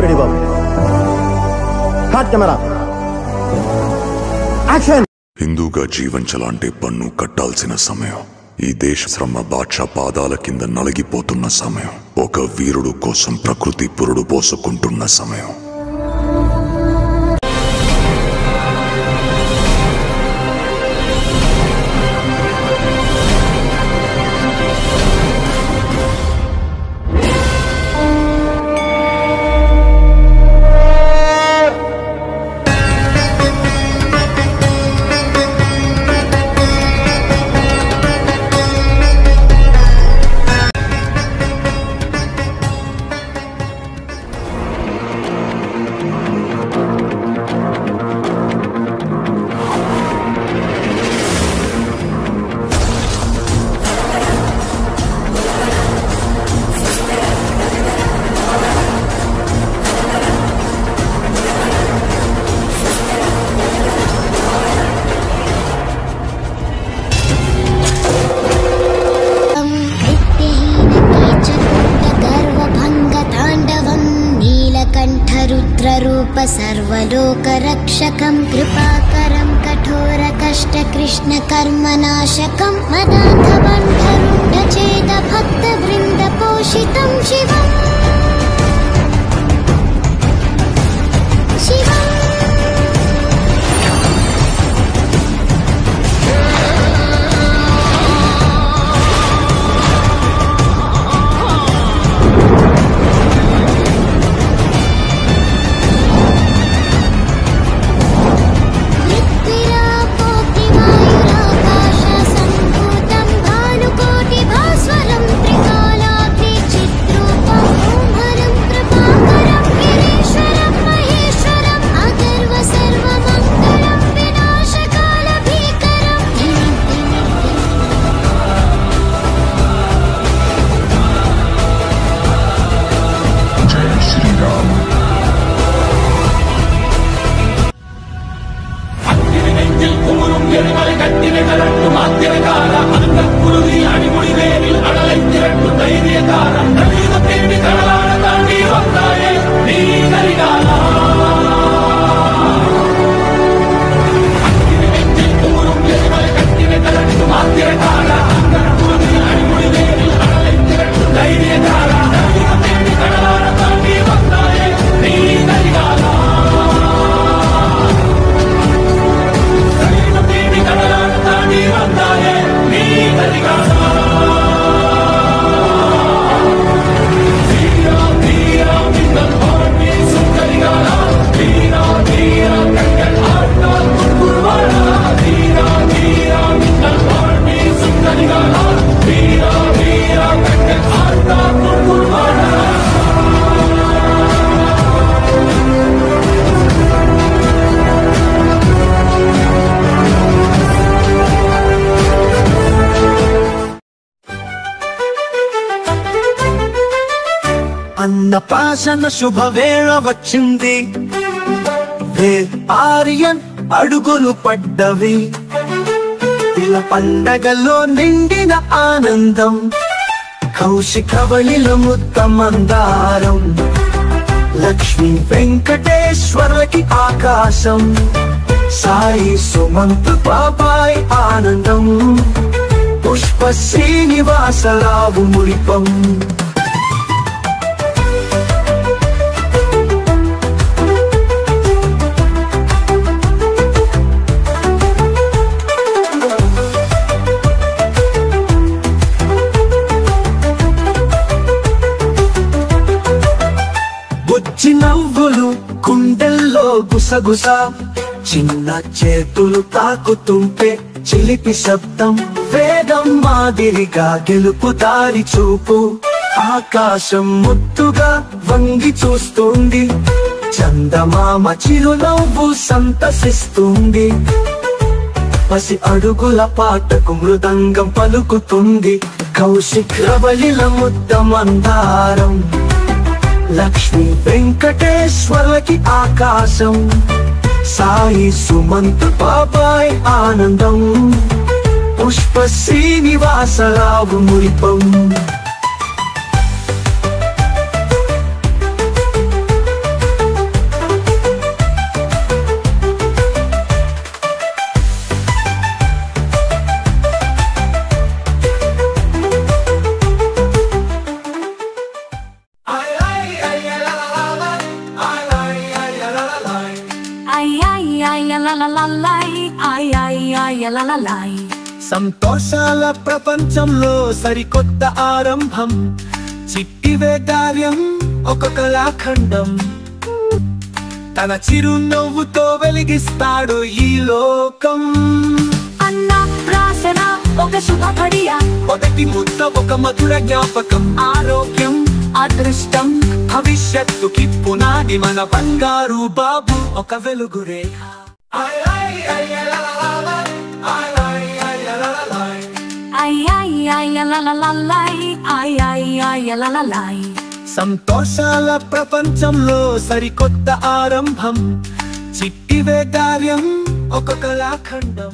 Ready బాబు. Hot camera action. హిందూగా జీవించాలంటే పన్ను కట్టాల్సిన సమయం. ఈ దేశ శ్రమ బాద్షా పాదాల కింద నలిగిపోతున్న సమయం. ఒక వీరుడు కోసం ప్రకృతి పురుడు పోసుకుంటున్న సమయం. सर्वलोकरक्षकं कृपाकरं कठोर कष्ट कृष्ण कर्मनाशकं मदान्धबन्धरुण्डछेद भक्तवृन्द पोषितं शिवम् అన్నపాసన శుభవేళ వచ్చింది. ఆర్యన్ అడుగులు పడ్డవి. పిల్ల పండగలో నిండిన ఆనందం. కౌశికవళిలో ముద్ద మందారం. లక్ష్మీ వెంకటేశ్వరకి ఆకాశం. సాయి సుమంత్ బాబాయ్ ఆనందం. పుష్ప శ్రీనివాసరావు మురిపం. నవ్వులు కుండెల్లో గుసగుస. చిన్న చేతులు తాకుతుంటే చిలిపి శబ్దం. వేదం మాదిరిగా గెలుపు దారి చూపు. ఆకాశం ముద్దుగా వంగి చూస్తుంది. చందమామ చిరునవ్వు సంతసిస్తుంది. పసి అడుగుల పాటకు మృదంగం పలుకుతుంది. కౌశికవళిల ముద్ద మందారం. లక్ష్మీ వెంకటేశ్వరకి ఆకాశం. సాయి సుమంత్ బాబాయ్ ఆనందం. పుష్ప శ్రీనివాసరావు మురిపం. సంతోషాల ప్రపంచంలో సరికొత్త ఆరంభం, చిట్టి వేదార్యం ఒక కళాఖండం. తన చిరునవ్వుతో వెలిగిస్తాడు ఈ లోకం. అన్న ప్రాసన ఒక శుభ ఘడియ, మొదటి ముద్ద ఒక మధుర జ్ఞాపకం. ఆరోగ్యం అదృష్టం భవిష్యత్తుకి పునాది, మన బంగారు బాబు ఒక వెలుగు రేఖ. సంతోషాల ప్రపంచంలో సరికొత్త ఆరంభం, చిట్టి వేదార్యం ఒక కళాఖండం.